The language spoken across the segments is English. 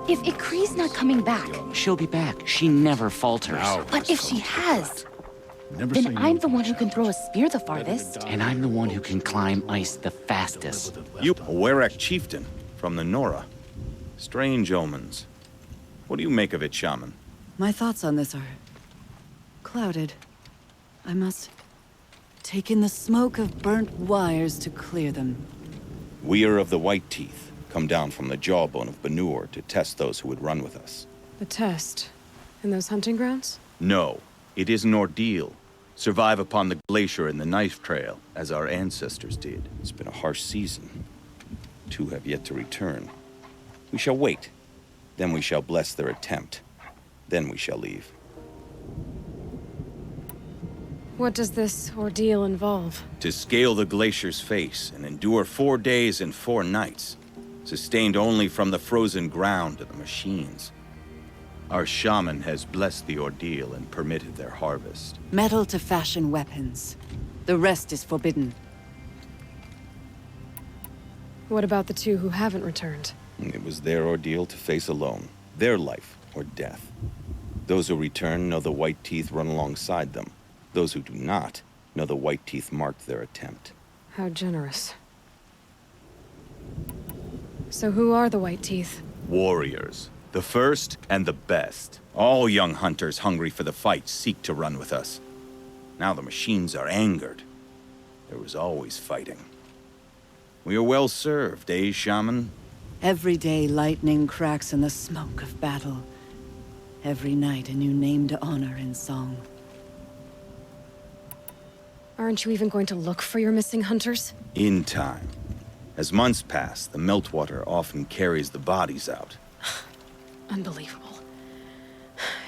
If Ikri's not coming back, She'll be back. She never falters. but if she has, Never say then no I'm the to one who a can throw a chance. spear the farthest. And I'm the one who can climb ice the fastest. You, a Werak chieftain from the Nora. Strange omens. What do you make of it, shaman? My thoughts on this are clouded. I must take in the smoke of burnt wires to clear them. We are of the White Teeth, come down from the jawbone of Banur to test those who would run with us. The test? In those hunting grounds? No, it is an ordeal. Survive upon the glacier and the knife trail, as our ancestors did. It's been a harsh season. 2 have yet to return. We shall wait. Then we shall bless their attempt. Then we shall leave. What does this ordeal involve? To scale the glacier's face and endure 4 days and 4 nights, sustained only from the frozen ground and the machines. Our shaman has blessed the ordeal and permitted their harvest. Metal to fashion weapons. The rest is forbidden. What about the 2 who haven't returned? It was their ordeal to face alone, their life or death. Those who return know the White Teeth run alongside them. Those who do not know the White Teeth marked their attempt. How generous. So who are the White Teeth? Warriors. The first and the best. All young hunters hungry for the fight seek to run with us. Now the machines are angered. There was always fighting. We are well served, eh, shaman? Every day lightning cracks in the smoke of battle. Every night a new name to honor in song. Aren't you even going to look for your missing hunters? In time. As months pass, the meltwater often carries the bodies out. Unbelievable.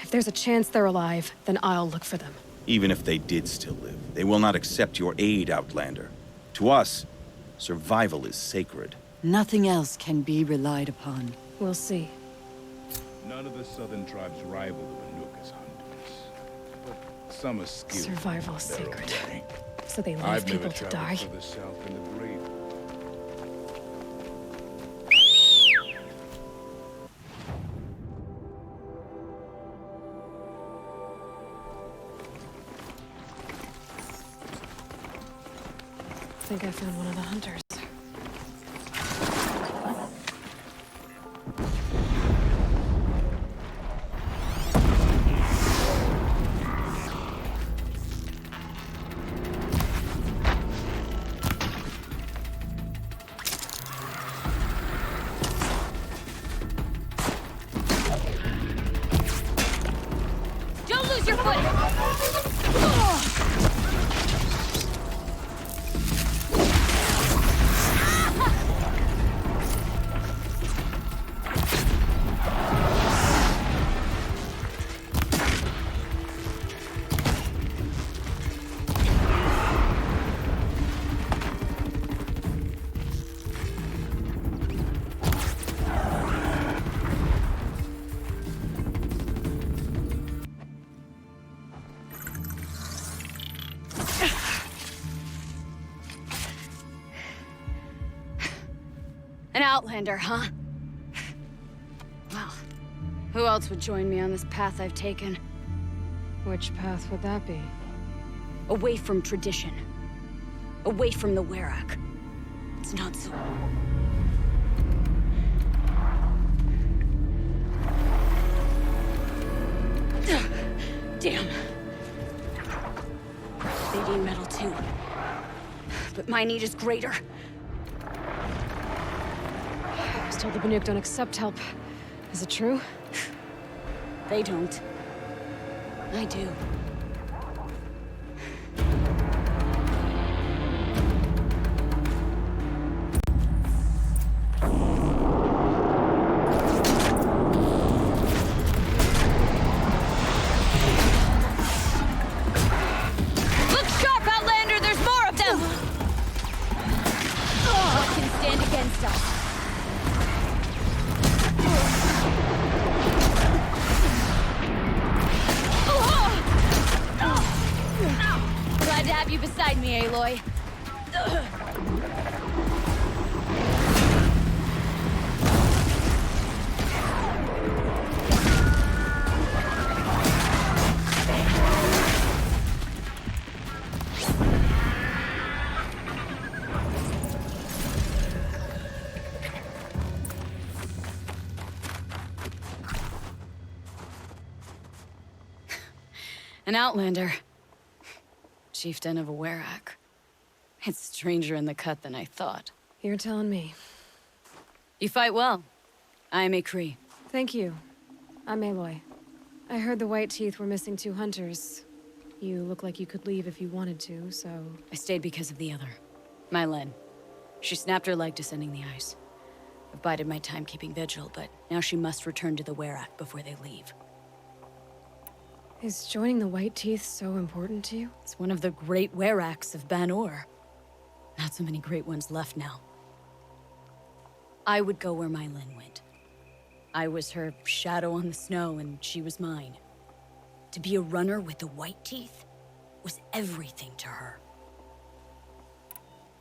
If there's a chance they're alive, then I'll look for them. Even if they did still live, they will not accept your aid, Outlander. To us, survival is sacred. Nothing else can be relied upon. We'll see. None of the southern tribes rival the Banuk as hunters. But some are skilled. Survival is in their own sacred. way. So they leave I've people never to traveled die? further south than the grave. I think I found one of the hunters. Don't lose your footing! An outlander, huh? Well, who else would join me on this path I've taken? Which path would that be? Away from tradition. Away from the Werak. It's not so... Damn. They need metal too. But my need is greater. Still, the Banuk don't accept help. Is it true? They don't. I do. Look sharp, Outlander! There's more of them! What can stand against us? Glad to have you beside me, Aloy. An outlander. Chieftain of a Werak. It's stranger in the cut than I thought. You're telling me. You fight well. I am a Kree. Thank you. I'm Aloy. I heard the White Teeth were missing 2 hunters. You look like you could leave if you wanted to, so... I stayed because of the other. Mylen. She snapped her leg descending the ice. I've bided my time keeping vigil, but now she must return to the Werak before they leave. Is joining the White Teeth so important to you? It's one of the great Weraks of Ban-Or. Not so many great ones left now. I would go where Mylen went. I was her shadow on the snow, and she was mine. To be a runner with the White Teeth was everything to her.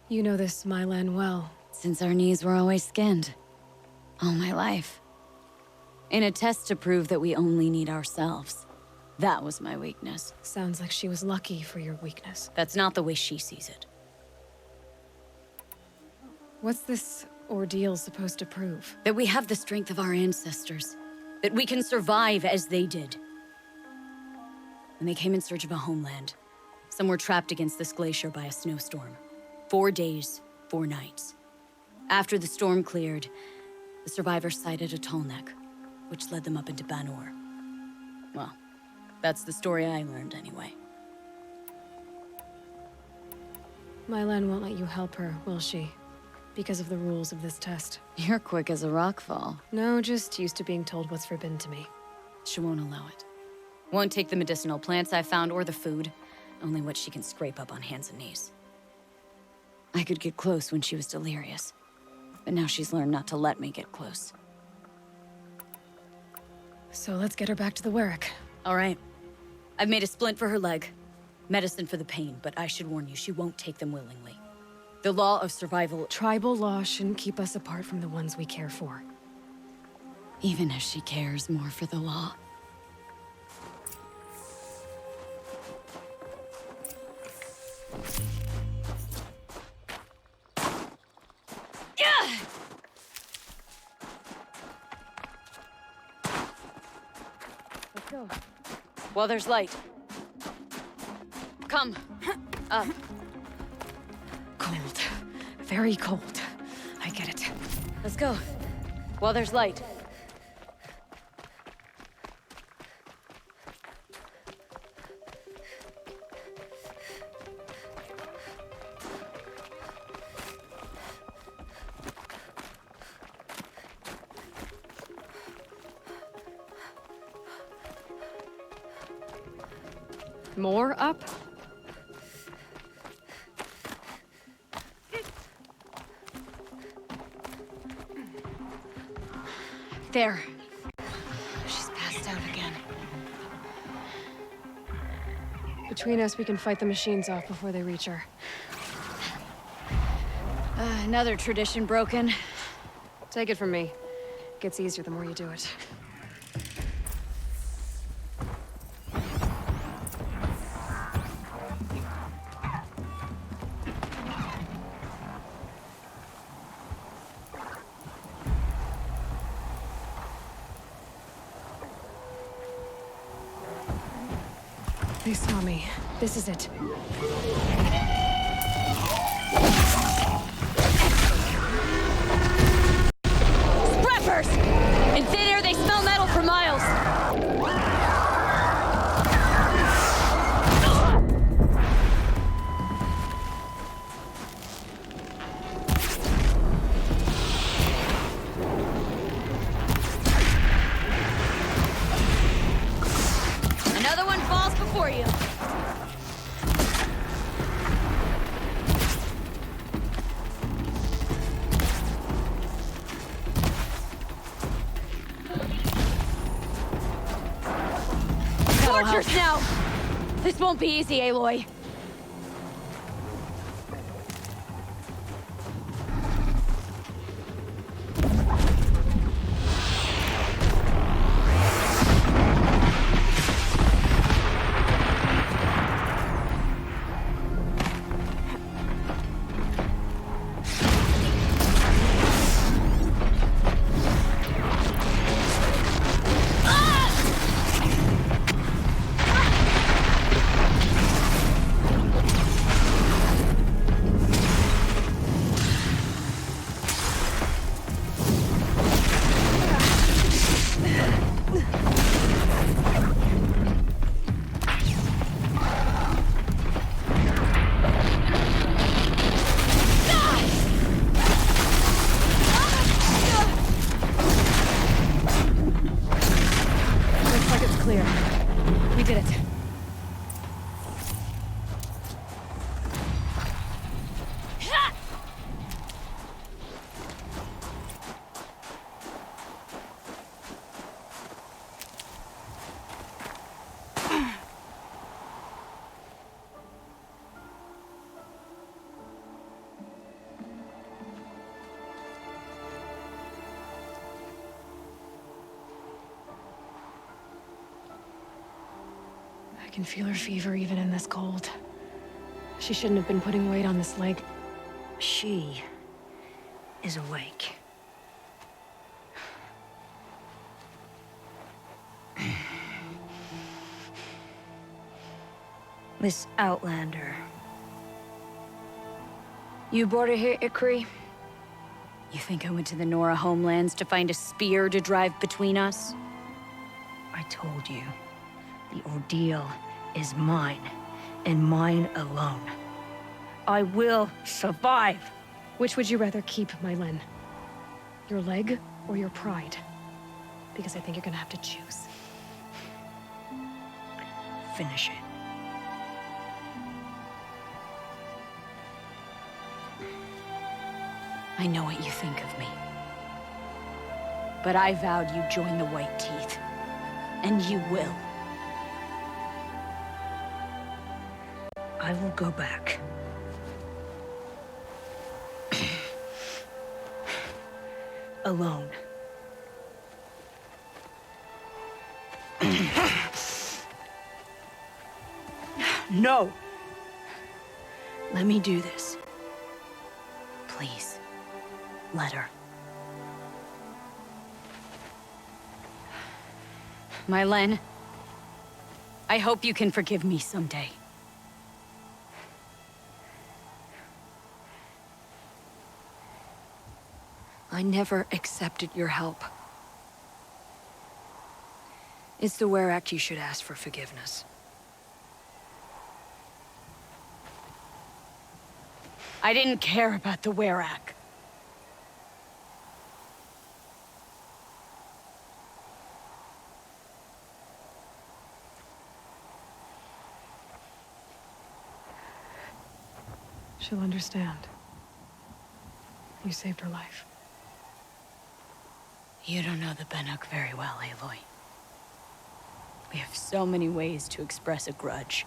You know this Mylan well. Since our knees were always skinned. All my life. In a test to prove that we only need ourselves. That was my weakness. Sounds like she was lucky for your weakness. That's not the way she sees it. What's this ordeal supposed to prove? That we have the strength of our ancestors. That we can survive as they did. When they came in search of a homeland, some were trapped against this glacier by a snowstorm. 4 days, 4 nights. After the storm cleared, the survivors sighted a tall neck, which led them up into Ban-Or. Well, that's the story I learned anyway. Mylan won't let you help her, will she? Because of the rules of this test. You're quick as a rockfall. No, just used to being told what's forbidden to me. She won't allow it. Won't take the medicinal plants I found or the food. Only what she can scrape up on hands and knees. I could get close when she was delirious. But now she's learned not to let me get close. So let's get her back to the Werak. All right. I've made a splint for her leg. Medicine for the pain, but I should warn you, she won't take them willingly. The law of survival... Tribal law shouldn't keep us apart from the ones we care for. Even if she cares more for the law. Let's go. While there's light. Come. Up. Cold. Very cold. I get it. Let's go. While there's light. More up? There. She's passed out again. Between us, we can fight the machines off before they reach her. Another tradition broken. Take it from me. Gets easier the more you do it. They saw me. This is it. Scrappers! In thin air, they smell metal for miles. Another one falls before you. Tortures now! This won't be easy, Aloy. can feel her fever even in this cold. She shouldn't have been putting weight on this leg. She is awake. Miss Outlander. You brought her here, Ikri? You think I went to the Nora homelands to find a spear to drive between us? I told you. The ordeal is mine, and mine alone. I will survive. Which would you rather keep, Mylen? Your leg or your pride? Because I think you're gonna have to choose. Finish it. I know what you think of me. But I vowed you'd join the White Teeth. And you will. I will go back. Alone. No! Let me do this. Please, let her. Mylen, I hope you can forgive me someday. I never accepted your help. It's the Werak you should ask for forgiveness. I didn't care about the Werak. She'll understand. You saved her life. You don't know the Banuk very well, Aloy. We have so many ways to express a grudge,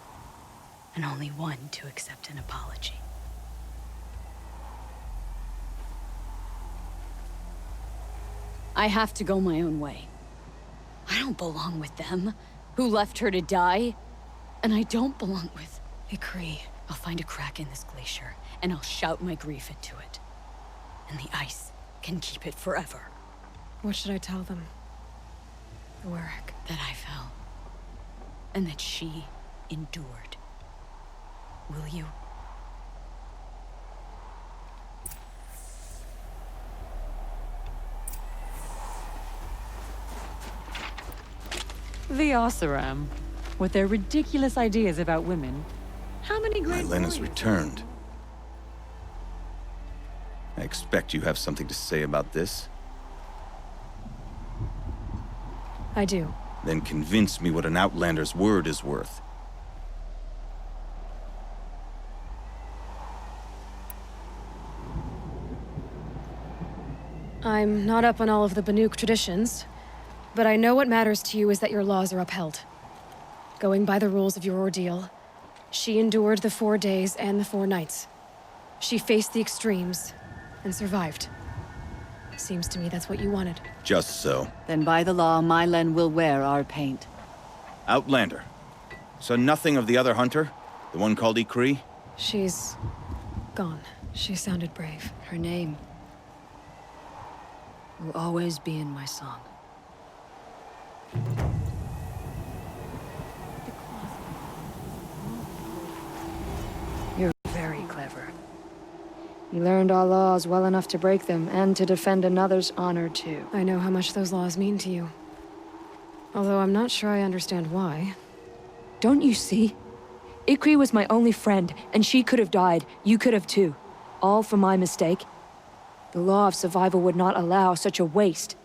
and only one to accept an apology. I have to go my own way. I don't belong with them, who left her to die. And I don't belong with Ikri. I'll find a crack in this glacier, and I'll shout my grief into it. And the ice can keep it forever. What should I tell them? The Werak. That I fell. And that she endured. Will you? The Oseram, with their ridiculous ideas about women. How many great Mylen has warriors- returned. I expect you have something to say about this. I do. Then convince me what an Outlander's word is worth. I'm not up on all of the Banuk traditions, but I know what matters to you is that your laws are upheld. Going by the rules of your ordeal, she endured the 4 days and the 4 nights. She faced the extremes and survived. Seems to me that's what you wanted. Just so. Then by the law, Mylen will wear our paint. Outlander. So nothing of the other hunter? The one called Ikri? She's gone. She sounded brave. Her name will always be in my song. You're very clever. You learned our laws well enough to break them, and to defend another's honor, too. I know how much those laws mean to you. Although I'm not sure I understand why. Don't you see? Ikri was my only friend, and she could have died. You could have too. All for my mistake. The law of survival would not allow such a waste.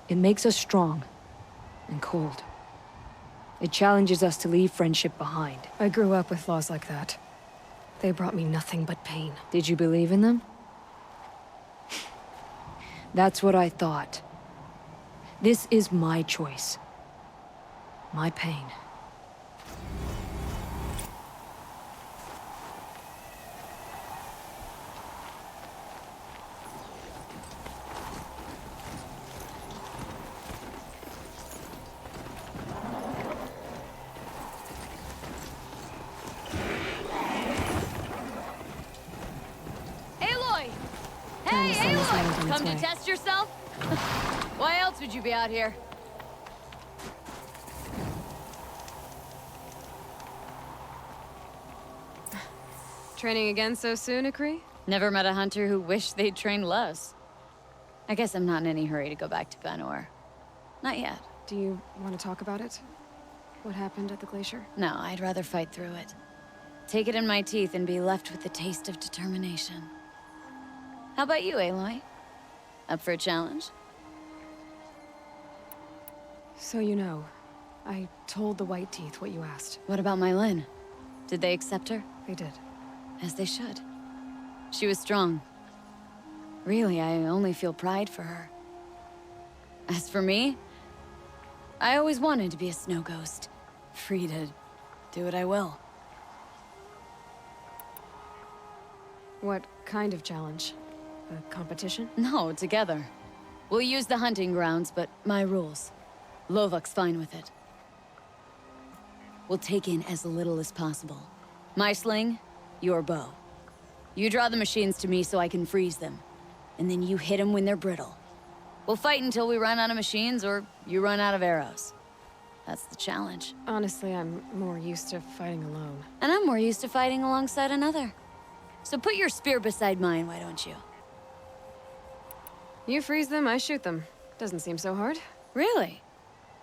It makes us strong and cold. It challenges us to leave friendship behind. I grew up with laws like that. They brought me nothing but pain. Did you believe in them? That's what I thought. This is my choice. My pain. time to send this man on its Come to way. test yourself? Why else would you be out here? Training again so soon, Ikri? Never met a hunter who wished they'd trained less. I guess I'm not in any hurry to go back to Banor. Not yet. Do you want to talk about it? What happened at the glacier? No, I'd rather fight through it. Take it in my teeth and be left with the taste of determination. How about you, Aloy? Up for a challenge? So you know, I told the White Teeth what you asked. What about my Lynn? Did they accept her? They did. As they should. She was strong. Really, I only feel pride for her. As for me, I always wanted to be a snow ghost. Free to do what I will. What kind of challenge? A competition? No, together. We'll use the hunting grounds, but my rules. Lovok's fine with it. We'll take in as little as possible. My sling, your bow. You draw the machines to me so I can freeze them. And then you hit them when they're brittle. We'll fight until we run out of machines or you run out of arrows. That's the challenge. Honestly, I'm more used to fighting alone. And I'm more used to fighting alongside another. So put your spear beside mine, why don't you? You freeze them, I shoot them. Doesn't seem so hard. Really?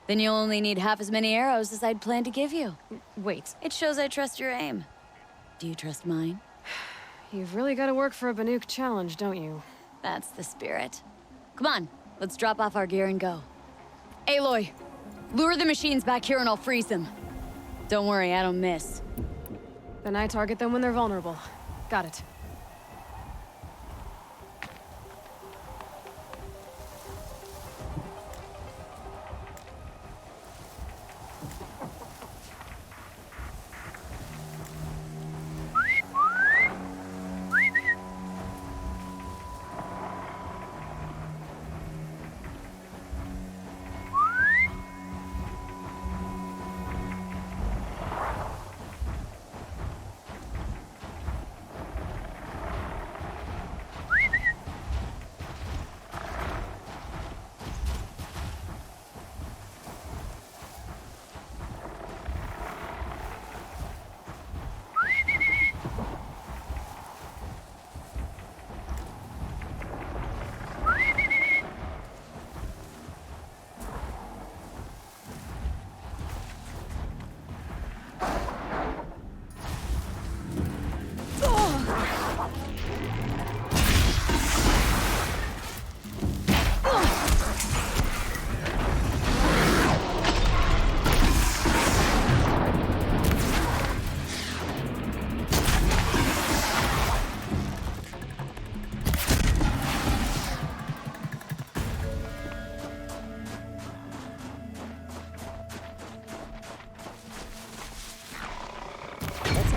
Then you'll only need half as many arrows as I'd planned to give you. Wait, It shows I trust your aim. Do you trust mine? you've really got to work for a Banuk challenge, don't you? That's the spirit. Come on, let's drop off our gear and go. Aloy, lure the machines back here and I'll freeze them. Don't worry, I don't miss. Then I target them when they're vulnerable. Got it.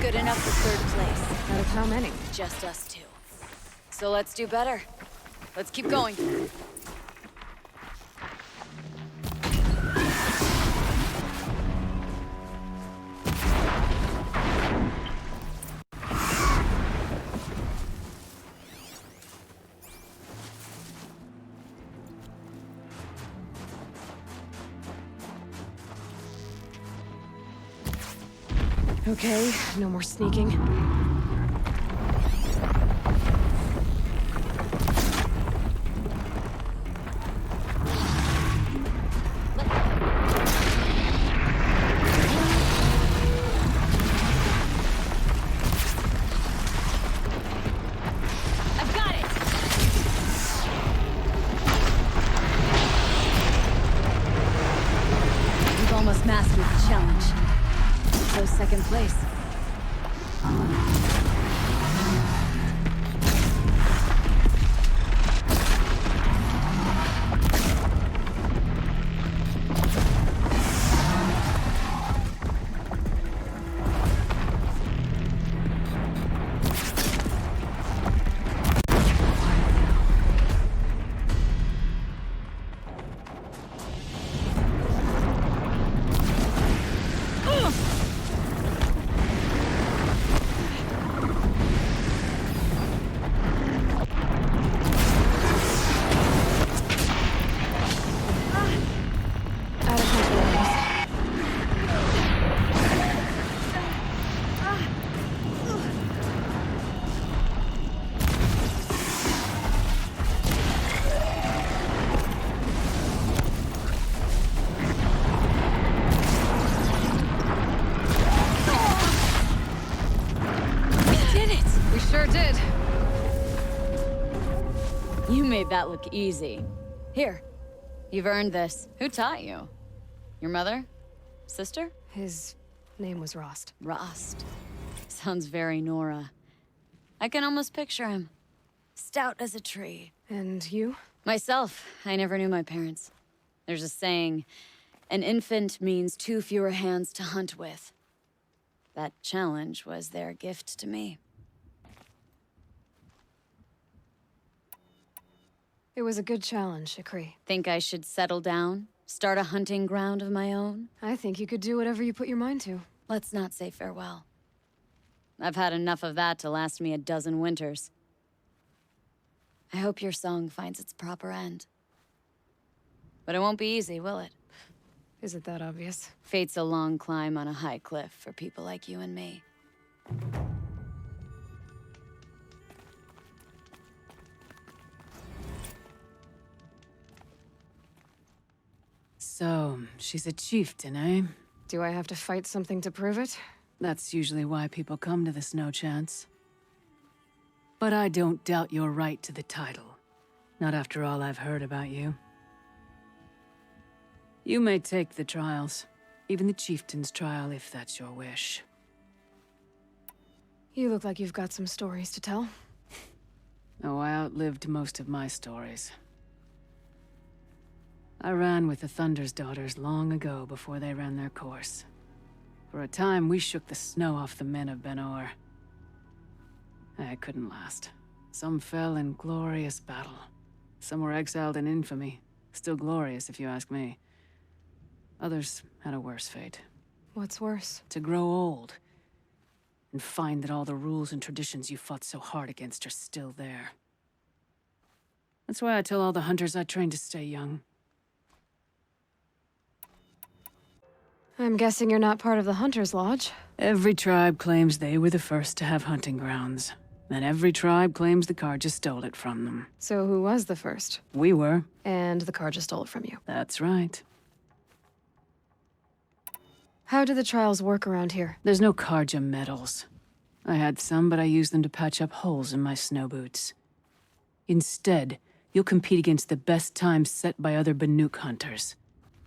Good enough for third place. Out of how many? Just us two. So let's do better. Let's keep going. Okay, no more sneaking. I've got it! We've almost mastered the challenge. So second place. You made that look easy. Here, you've earned this. Who taught you? Your mother? Sister? His name was Rost. Rost. Sounds very Nora. I can almost picture him. Stout as a tree. And you? Myself, I never knew my parents. There's a saying, an infant means 2 fewer hands to hunt with. That challenge was their gift to me. It was a good challenge, Ikri. Think I should settle down? Start a hunting ground of my own? I think you could do whatever you put your mind to. Let's not say farewell. I've had enough of that to last me a dozen winters. I hope your song finds its proper end. But it won't be easy, will it? Is it that obvious? Fate's a long climb on a high cliff for people like you and me. So, she's a chieftain, eh? Do I have to fight something to prove it? That's usually why people come to the Snow Chance. But I don't doubt your right to the title. Not after all I've heard about you. You may take the trials. Even the chieftain's trial, if that's your wish. You look like you've got some stories to tell. Oh, I outlived most of my stories. I ran with the Thunder's daughters long ago before they ran their course. For a time, we shook the snow off the men of Ben-Or. It couldn't last. Some fell in glorious battle. Some were exiled in infamy. Still glorious, if you ask me. Others had a worse fate. What's worse? To grow old. And find that all the rules and traditions you fought so hard against are still there. That's why I tell all the hunters I train to stay young. I'm guessing you're not part of the Hunter's Lodge. Every tribe claims they were the first to have hunting grounds. And every tribe claims the Carja stole it from them. So who was the first? We were. And the Carja stole it from you. That's right. How do the trials work around here? There's no Carja medals. I had some, but I used them to patch up holes in my snow boots. Instead, you'll compete against the best times set by other Banuk hunters.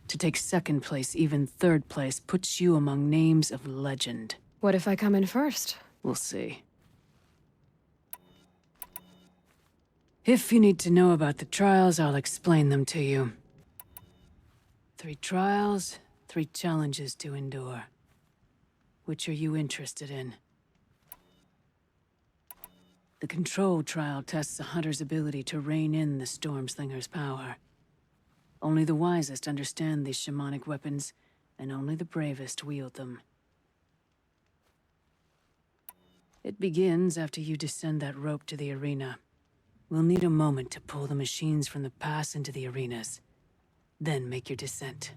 To take second place, even third place, puts you among names of legend. What if I come in first? We'll see. If you need to know about the trials, I'll explain them to you. 3 trials, 3 challenges to endure. Which are you interested in? The Control trial tests a hunter's ability to rein in the Stormslinger's power. Only the wisest understand these shamanic weapons, and only the bravest wield them. It begins after you descend that rope to the arena. We'll need a moment to pull the machines from the pass into the arenas. Then make your descent.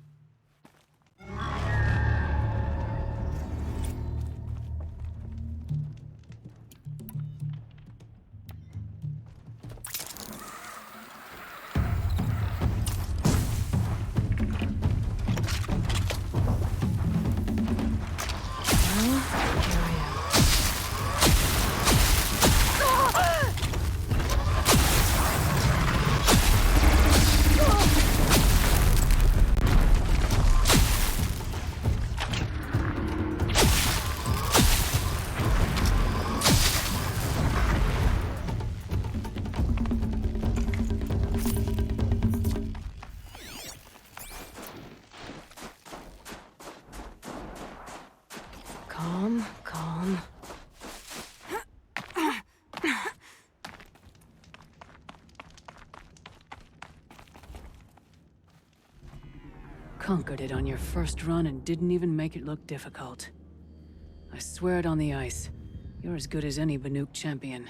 Calm, calm. Conquered it on your first run and didn't even make it look difficult. I swear it on the ice. You're as good as any Banuk champion.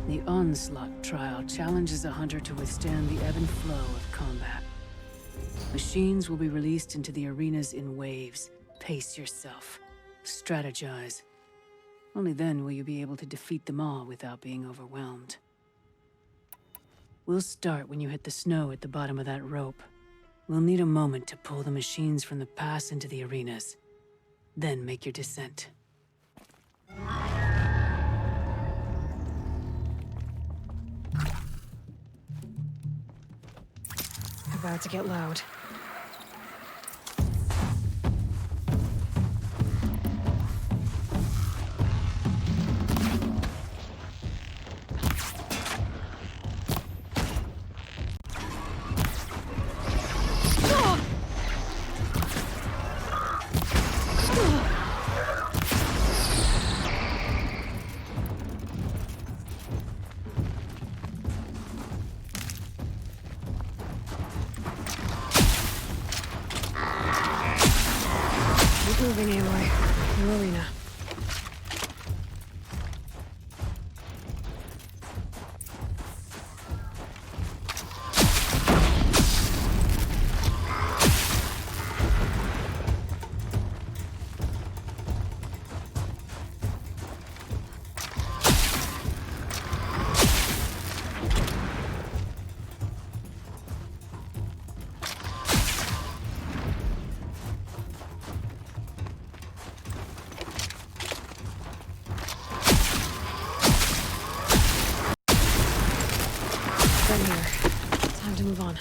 The Onslaught trial challenges a hunter to withstand the ebb and flow of combat. Machines will be released into the arenas in waves. Pace yourself. Strategize. Only then will you be able to defeat them all without being overwhelmed. We'll start when you hit the snow at the bottom of that rope. We'll need a moment to pull the machines from the pass into the arenas. Then make your descent. About to get loud. Keep moving, Aloy. New arena. Done here. Time to move on.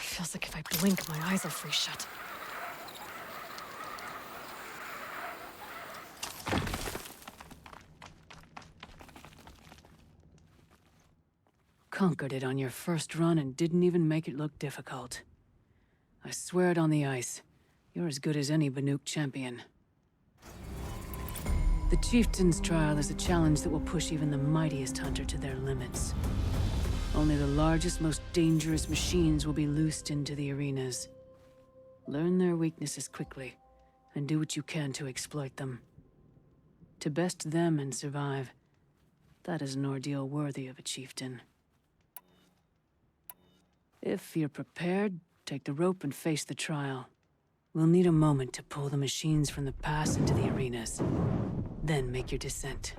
Feels like if I blink, my eyes will freeze shut. Conquered it on your first run and didn't even make it look difficult. I swear it on the ice. You're as good as any Banuk champion. The Chieftain's trial is a challenge that will push even the mightiest hunter to their limits. Only the largest, most dangerous machines will be loosed into the arenas. Learn their weaknesses quickly, and do what you can to exploit them. To best them and survive, that is an ordeal worthy of a chieftain. If you're prepared, take the rope and face the trial. We'll need a moment to pull the machines from the pass into the arenas. Then make your descent.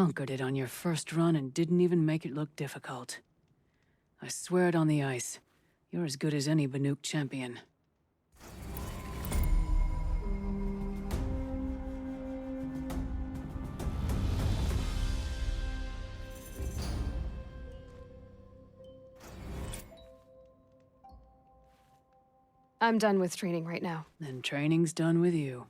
conquered it on your first run and didn't even make it look difficult. I swear it on the ice. You're as good as any Banuk champion. I'm done with training right now. Then training's done with you.